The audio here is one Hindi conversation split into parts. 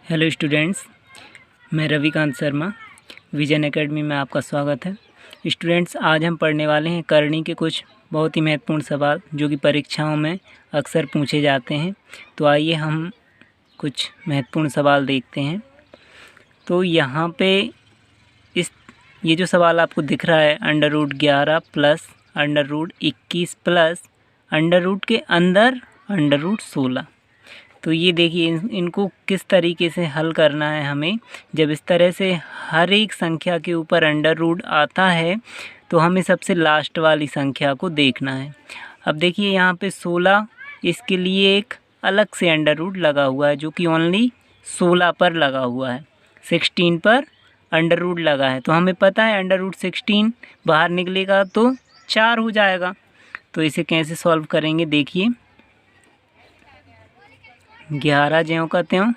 हेलो स्टूडेंट्स, मैं रविकांत शर्मा। विजन एकेडमी में आपका स्वागत है। स्टूडेंट्स, आज हम पढ़ने वाले हैं करणी के कुछ बहुत ही महत्वपूर्ण सवाल जो कि परीक्षाओं में अक्सर पूछे जाते हैं। तो आइए हम कुछ महत्वपूर्ण सवाल देखते हैं। तो यहाँ पे ये जो सवाल आपको दिख रहा है, √11 प्लस √21 प्लस √ के अंदर √16। तो ये देखिए इनको किस तरीके से हल करना है हमें। जब इस तरह से हर एक संख्या के ऊपर √ आता है तो हमें सबसे लास्ट वाली संख्या को देखना है। अब देखिए यहाँ पे 16, इसके लिए एक अलग से √ लगा हुआ है जो कि ओनली 16 पर लगा हुआ है। 16 पर √ लगा है, तो हमें पता है √16 बाहर निकलेगा तो 4 हो जाएगा। तो इसे कैसे सॉल्व करेंगे, देखिए 11 ज्यों का त्यों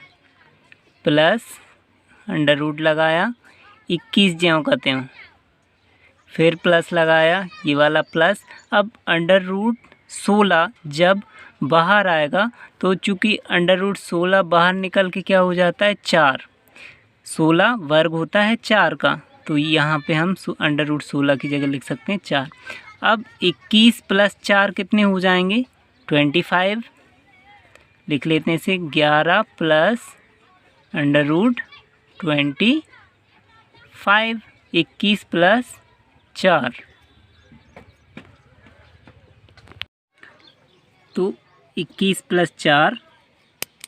प्लस √ लगाया, 21 ज्यों का त्यों फिर प्लस लगाया, ये वाला प्लस। अब √16 जब बाहर आएगा तो चूँकि √16 बाहर निकल के क्या हो जाता है 4, 16 वर्ग होता है 4 का, तो यहाँ पे हम √16 की जगह लिख सकते हैं 4। अब 21 प्लस 4 कितने हो जाएंगे 25, लिख लेते हैं इसे 11 प्लस √25, 21 प्लस 4, तो 21 प्लस 4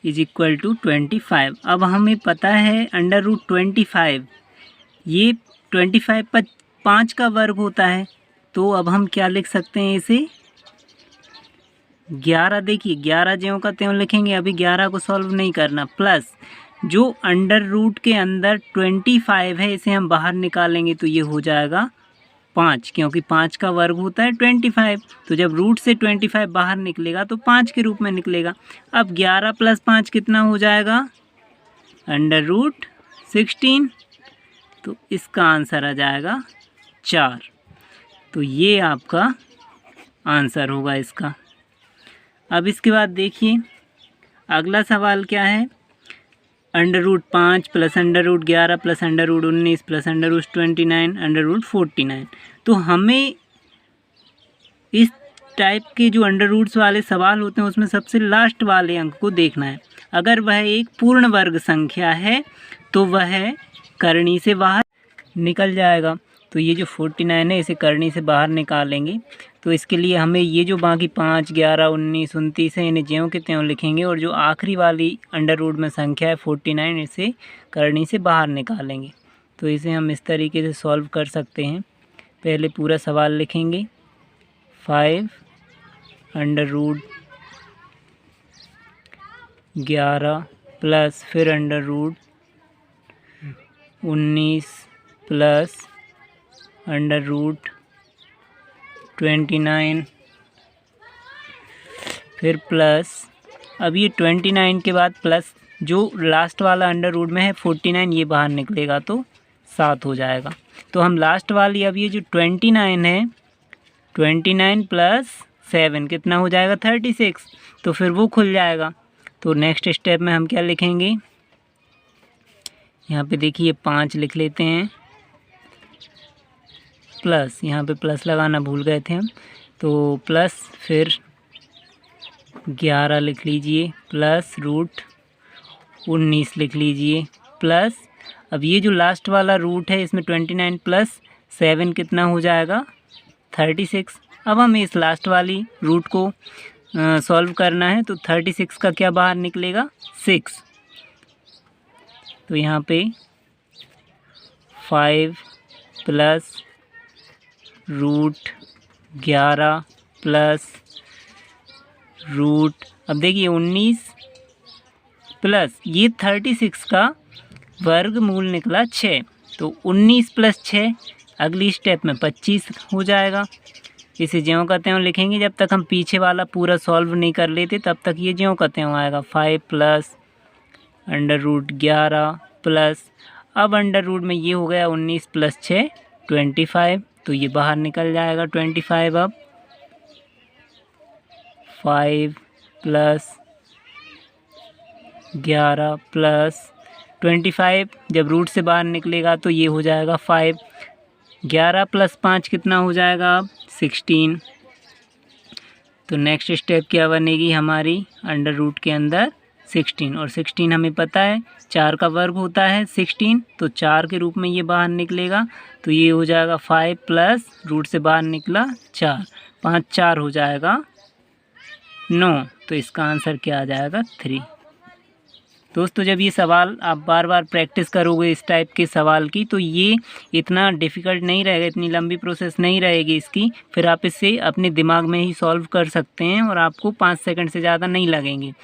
इज इक्वल टू 25। अब हमें पता है √25 ये 25 पर 5 का वर्ग होता है, तो अब हम क्या लिख सकते हैं इसे 11। देखिए 11 ज्यों का त्यों लिखेंगे, अभी 11 को सॉल्व नहीं करना, प्लस जो √ के अंदर 25 है इसे हम बाहर निकालेंगे तो ये हो जाएगा 5, क्योंकि 5 का वर्ग होता है 25। तो जब रूट से 25 बाहर निकलेगा तो 5 के रूप में निकलेगा। अब 11 प्लस 5 कितना हो जाएगा √16, तो इसका आंसर आ जाएगा 4। तो ये आपका आंसर होगा इसका। अब इसके बाद देखिए अगला सवाल क्या है, √5 प्लस √11 प्लस √19 प्लस √29 √49। तो हमें इस टाइप के जो √ वाले सवाल होते हैं उसमें सबसे लास्ट वाले अंक को देखना है। अगर वह एक पूर्ण वर्ग संख्या है तो वह करणी से बाहर निकल जाएगा। तो ये जो 49 है इसे करणी से बाहर निकालेंगे, तो इसके लिए हमें ये जो बाकी 5, 11, 19, 29 है इन्हें ज्यों के त्यों लिखेंगे, और जो आखिरी वाली √ में संख्या है 49 इसे करणी से बाहर निकालेंगे। तो इसे हम इस तरीके से सॉल्व कर सकते हैं। पहले पूरा सवाल लिखेंगे, 5 √11 प्लस फिर √19 प्लस √29 फिर प्लस, अब ये 29 के बाद प्लस जो लास्ट वाला √ में है 49 ये बाहर निकलेगा तो 7 हो जाएगा। तो हम लास्ट वाली, अब ये जो 29 है 29 प्लस 7 कितना हो जाएगा 36, तो फिर वो खुल जाएगा। तो नेक्स्ट स्टेप में हम क्या लिखेंगे, यहाँ पे देखिए 5 लिख लेते हैं प्लस, यहाँ पे प्लस लगाना भूल गए थे हम, तो प्लस फिर 11 लिख लीजिए प्लस √19 लिख लीजिए प्लस, अब ये जो लास्ट वाला रूट है इसमें 29 प्लस 7 कितना हो जाएगा 36। अब हमें इस लास्ट वाली रूट को सॉल्व करना है, तो 36 का क्या बाहर निकलेगा 6। तो यहाँ पे 5 प्लस √11 प्लस अब देखिए 19 प्लस ये 36 का वर्गमूल निकला 6, तो 19 प्लस 6 अगली स्टेप में 25 हो जाएगा। इसे ज्यों का त्यों लिखेंगे, जब तक हम पीछे वाला पूरा सॉल्व नहीं कर लेते तब तक ये ज्यों का त्यों आएगा। 5 प्लस √11 प्लस, अब √ में ये हो गया 19 प्लस 6 25, तो ये बाहर निकल जाएगा 25। अब 5 प्लस 11 प्लस 25 जब रूट से बाहर निकलेगा तो ये हो जाएगा 5। 11 + 5 कितना हो जाएगा अब 16। तो नेक्स्ट स्टेप क्या बनेगी हमारी, अंडर रूट के अंदर 16, और 16 हमें पता है 4 का वर्ग होता है 16, तो 4 के रूप में ये बाहर निकलेगा। तो ये हो जाएगा 5 प्लस रूट से बाहर निकला 4, 5 4 हो जाएगा 9। तो इसका आंसर क्या आ जाएगा 3। दोस्तों जब ये सवाल आप बार बार प्रैक्टिस करोगे इस टाइप के सवाल की, तो ये इतना डिफ़िकल्ट नहीं रहेगा, इतनी लंबी प्रोसेस नहीं रहेगी इसकी। फिर आप इसे अपने दिमाग में ही सॉल्व कर सकते हैं और आपको 5 सेकंड से ज़्यादा नहीं लगेंगे।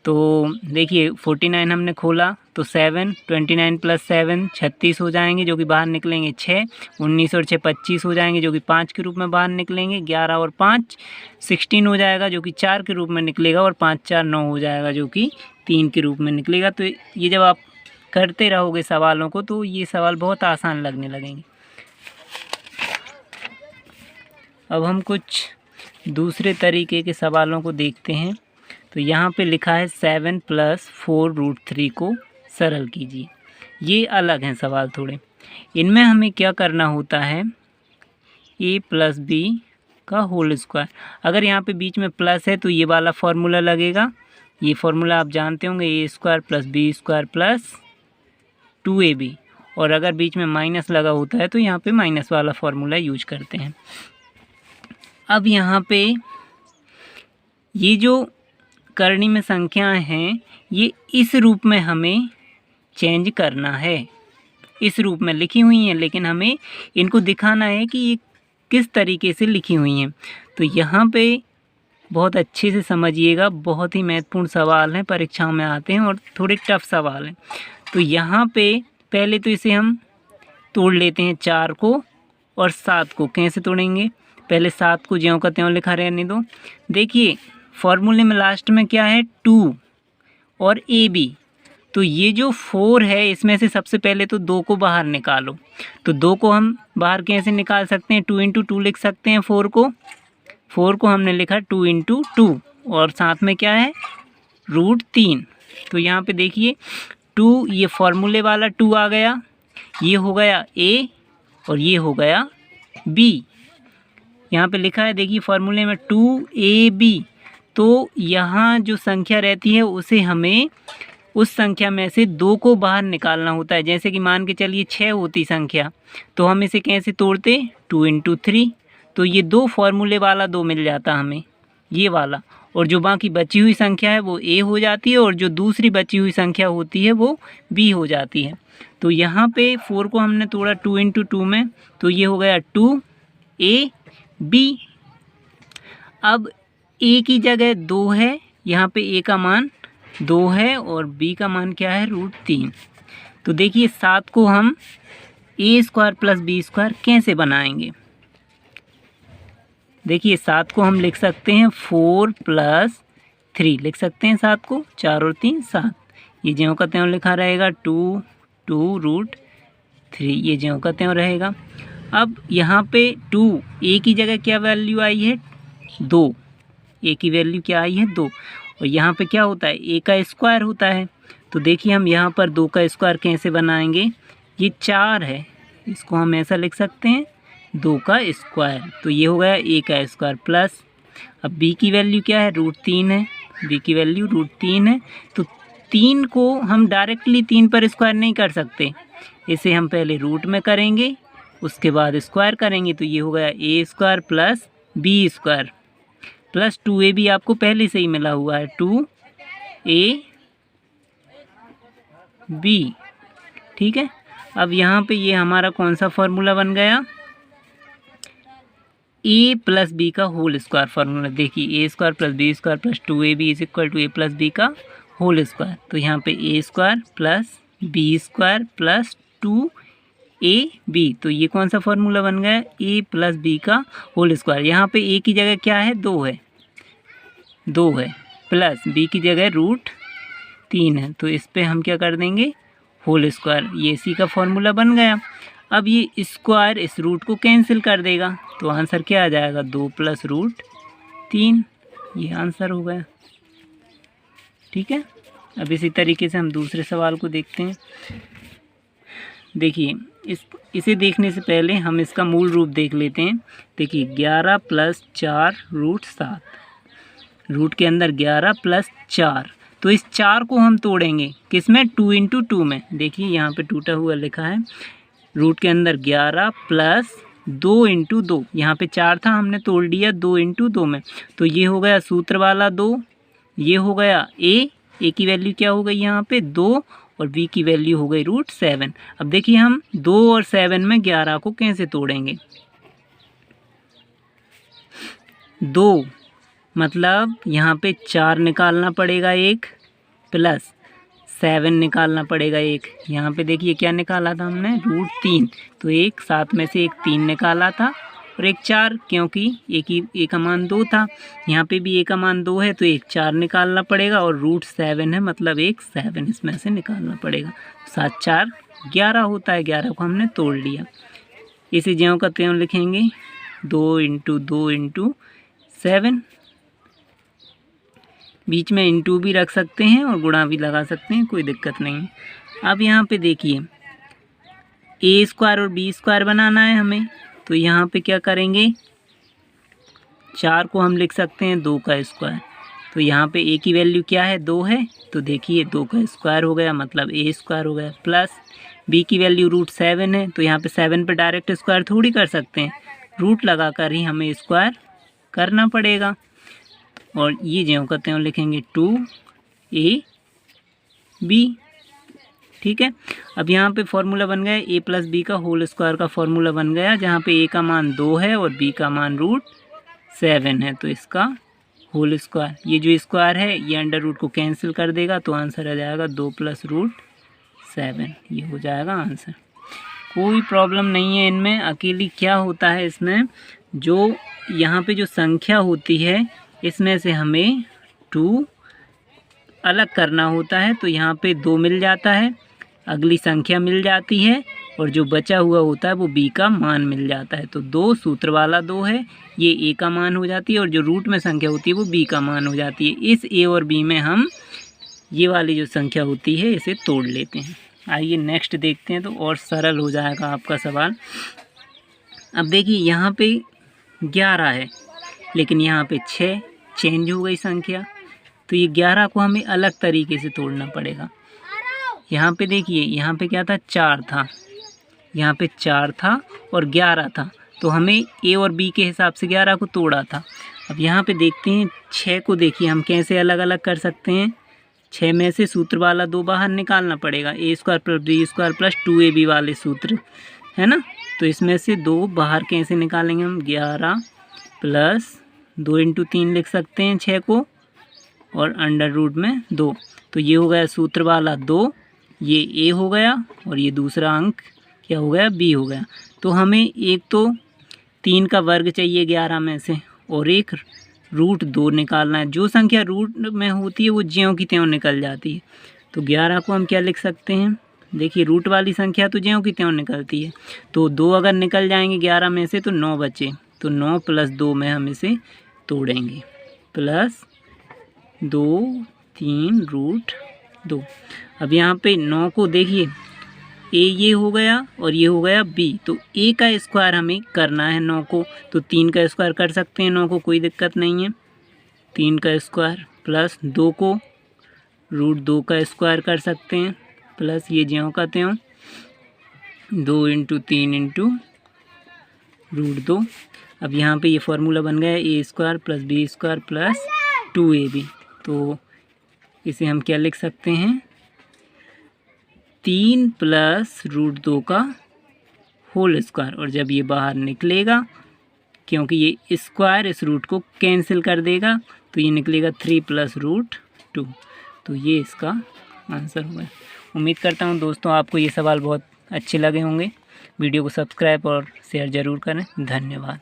तो देखिए 49 हमने खोला तो 7, 29 + 7 36 हो जाएंगे जो कि बाहर निकलेंगे 6, 19 और 6 25 हो जाएंगे जो कि 5 के रूप में बाहर निकलेंगे, 11 और 5 16 हो जाएगा जो कि 4 के रूप में निकलेगा, और 5 4 9 हो जाएगा जो कि 3 के रूप में निकलेगा। तो ये जब आप करते रहोगे सवालों को तो ये सवाल बहुत आसान लगने लगेंगे। अब हम कुछ दूसरे तरीके के सवालों को देखते हैं। तो यहाँ पे लिखा है 7 + 4√3 को सरल कीजिए। ये अलग हैं सवाल थोड़े। इनमें हमें क्या करना होता है, a + b का होल स्क्वायर। अगर यहाँ पे बीच में प्लस है तो ये वाला फार्मूला लगेगा, ये फार्मूला आप जानते होंगे, a² + b² + 2ab। और अगर बीच में माइनस लगा होता है तो यहाँ पे माइनस वाला फार्मूला यूज करते हैं। अब यहाँ पे ये जो करनी में संख्याएं हैं ये इस रूप में हमें चेंज करना है, इस रूप में लिखी हुई हैं, लेकिन हमें इनको दिखाना है कि ये किस तरीके से लिखी हुई हैं। तो यहाँ पे बहुत अच्छे से समझिएगा, बहुत ही महत्वपूर्ण सवाल हैं, परीक्षाओं में आते हैं और थोड़े टफ सवाल हैं। तो यहाँ पे पहले तो इसे हम तोड़ लेते हैं 4 को और 7 को। कैसे तोड़ेंगे, पहले 7 को ज्यों का त्यों लिखा रहने दो। देखिए फॉर्मूले में लास्ट में क्या है 2 और AB, तो ये जो 4 है इसमें से सबसे पहले तो 2 को बाहर निकालो। तो 2 को हम बाहर कैसे निकाल सकते हैं, 2 × 2 लिख सकते हैं। 4 को हमने लिखा 2 × 2 और साथ में क्या है √3। तो यहाँ पे देखिए 2, ये फॉर्मूले वाला 2 आ गया, ये हो गया A और ये हो गया B। यहाँ पे लिखा है देखिए फॉर्मूले में 2AB। तो यहाँ जो संख्या रहती है उसे हमें उस संख्या में से 2 को बाहर निकालना होता है। जैसे कि मान के चलिए 6 होती संख्या, तो हम इसे कैसे तोड़ते 2 × 3। तो ये 2 फॉर्मूले वाला 2 मिल जाता हमें, ये वाला, और जो बाकी बची हुई संख्या है वो A हो जाती है और जो दूसरी बची हुई संख्या होती है वो B हो जाती है। तो यहाँ पे 4 को हमने तोड़ा 2 × 2 में, तो ये हो गया 2AB। अब A की जगह 2 है, यहाँ पे A का मान 2 है और B का मान क्या है √3। तो देखिए 7 को हम A² + B² कैसे बनाएंगे। देखिए 7 को हम लिख सकते हैं 4 + 3 लिख सकते हैं 7 को, 4 और 3 7। ये ज्यों का त्यों लिखा रहेगा 2 √3, ये ज्यों का त्यों रहेगा। अब यहाँ पे 2 A की जगह क्या वैल्यू आई है 2, A की वैल्यू क्या आई है 2, और यहाँ पे क्या होता है A का स्क्वायर होता है। तो देखिए हम यहाँ पर 2 का स्क्वायर कैसे बनाएंगे, ये 4 है, इसको हम ऐसा लिख सकते हैं 2 का स्क्वायर। तो ये हो गया A का स्क्वायर प्लस, अब B की वैल्यू क्या है √3 है, B की वैल्यू √3 है। तो 3 को हम डायरेक्टली 3 पर स्क्वायर नहीं कर सकते, इसे हम पहले रूट में करेंगे उसके बाद स्क्वायर करेंगे। तो ये हो गया A² + B² + 2AB आपको पहले से ही मिला हुआ है 2AB, ठीक है। अब यहाँ पे ये हमारा कौन सा फार्मूला बन गया, A + B का होल स्क्वायर फार्मूला। देखिए A² + B² + 2AB = A + B का होल स्क्वायर। तो यहाँ पे A² + B² + 2AB, तो ये कौन सा फार्मूला बन गया A + B का होल स्क्वायर। यहाँ पे A की जगह क्या है 2 है प्लस B की जगह √3 है, तो इस पे हम क्या कर देंगे होल स्क्वायर, ये C का फार्मूला बन गया। अब ये स्क्वायर इस रूट को कैंसिल कर देगा, तो आंसर क्या आ जाएगा 2 + √3, ये आंसर हो गया, ठीक है। अब इसी तरीके से हम दूसरे सवाल को देखते हैं। देखिए इसे देखने से पहले हम इसका मूल रूप देख लेते हैं। देखिए 11 + 4 √7, रूट के अंदर 11 + 4, तो इस 4 को हम तोड़ेंगे किस में, 2 × 2 में। देखिए यहाँ पे टूटा हुआ लिखा है, रूट के अंदर 11 + 2 × 2, यहाँ पे 4 था हमने तोड़ लिया 2 × 2 में, तो ये हो गया सूत्र वाला 2, ये हो गया ए की वैल्यू क्या हो गई यहाँ पे 2 और बी की वैल्यू हो गई √7। अब देखिए हम 2 और 7 में 11 को कैसे तोड़ेंगे। 2 मतलब यहाँ पे 4 निकालना पड़ेगा एक, प्लस 7 निकालना पड़ेगा एक। यहाँ पे देखिए क्या निकाला था हमने, √3, तो एक 7 में से एक 3 निकाला था और एक 4, क्योंकि ए का मान 2 था, यहाँ पे भी ए का मान 2 है, तो एक 4 निकालना पड़ेगा और √7 है, मतलब एक 7 इसमें से निकालना पड़ेगा। 7 4 11 होता है, 11 को हमने तोड़ लिया। इसे ज्यों का त्यों लिखेंगे, 2 × 2 × 7, बीच में इंटू भी रख सकते हैं और गुणा भी लगा सकते हैं, कोई दिक्कत नहीं है। अब यहाँ पे देखिए a² और b² बनाना है हमें, तो यहाँ पे क्या करेंगे, 4 को हम लिख सकते हैं 2 का स्क्वायर, तो यहाँ पे a की वैल्यू क्या है 2 है, तो देखिए 2 का स्क्वायर हो गया, मतलब a² हो गया, प्लस b की वैल्यू √7 है, तो यहाँ पे 7 पे डायरेक्ट स्क्वायर थोड़ी कर सकते हैं, रूट लगा कर ही हमें स्क्वायर करना पड़ेगा। और ये ज्यों का त्यों लिखेंगे 2ab, ठीक है। अब यहाँ पे फॉर्मूला बन गया a + b का होल स्क्वायर का फॉर्मूला बन गया, जहाँ पे a का मान 2 है और b का मान √7 है, तो इसका होल स्क्वायर, ये जो स्क्वायर है ये अंडर रूट को कैंसिल कर देगा, तो आंसर आ जाएगा 2 + √7, ये हो जाएगा आंसर। कोई प्रॉब्लम नहीं है इनमें। अकेली क्या होता है इसमें, जो यहाँ पे जो संख्या होती है इसमें से हमें 2 अलग करना होता है, तो यहाँ पे 2 मिल जाता है, अगली संख्या मिल जाती है और जो बचा हुआ होता है वो b का मान मिल जाता है, तो 2 सूत्र वाला 2 है, ये a का मान हो जाती है और जो रूट में संख्या होती है वो b का मान हो जाती है। इस a और b में हम ये वाली जो संख्या होती है इसे तोड़ लेते हैं। आइए नेक्स्ट देखते हैं, तो और सरल हो जाएगा आपका सवाल। अब देखिए यहाँ पे 11 है, लेकिन यहाँ पे 6 चेंज हो गई संख्या, तो ये 11 को हमें अलग तरीके से तोड़ना पड़ेगा। यहाँ पे देखिए, यहाँ पे क्या था 4 था, यहाँ पे 4 था और 11 था, तो हमें a और b के हिसाब से 11 को तोड़ा था। अब यहाँ पे देखते हैं 6 को, देखिए हम कैसे अलग अलग कर सकते हैं। 6 में से सूत्र वाला 2 बाहर निकालना पड़ेगा, a² + b² + 2ab वाले सूत्र है ना, तो इसमें से 2 बाहर कैसे निकालेंगे हम, 11 + 2 × 3 लिख सकते हैं 6 को, और अंडर रूट में 2, तो ये हो गया सूत्र वाला 2, ये a हो गया और ये दूसरा अंक क्या हो गया, b हो गया। तो हमें एक तो 3 का वर्ग चाहिए 11 में से, और एक √2 निकालना है। जो संख्या रूट में होती है वो ज्यों की त्यों निकल जाती है, तो 11 को हम क्या लिख सकते हैं, देखिए रूट वाली संख्या तो ज्यों की त्यों निकलती है, तो 2 अगर निकल जाएंगे 11 में से तो 9 बचे, तो 9 + 2 में हम इसे तोड़ेंगे, प्लस 2 3 √2। अब यहाँ पे 9 को देखिए, a ये हो गया और ये हो गया b, तो a का स्क्वायर हमें करना है 9 को, तो 3 का स्क्वायर कर सकते हैं 9 को, कोई दिक्कत नहीं है, 3 का स्क्वायर, प्लस 2 को √2 का स्क्वायर कर सकते हैं, प्लस ये ज्यों का त्यों 2 × 3 × √2। अब यहाँ पे ये फार्मूला बन गया a² + b² + 2ab, तो इसे हम क्या लिख सकते हैं, 3 + √2 का होल स्क्वायर, और जब ये बाहर निकलेगा, क्योंकि ये स्क्वायर इस रूट को कैंसिल कर देगा, तो ये निकलेगा 3 + √2, तो ये इसका आंसर होगा। उम्मीद करता हूँ दोस्तों आपको ये सवाल बहुत अच्छे लगे होंगे। वीडियो को सब्सक्राइब और शेयर ज़रूर करें। धन्यवाद।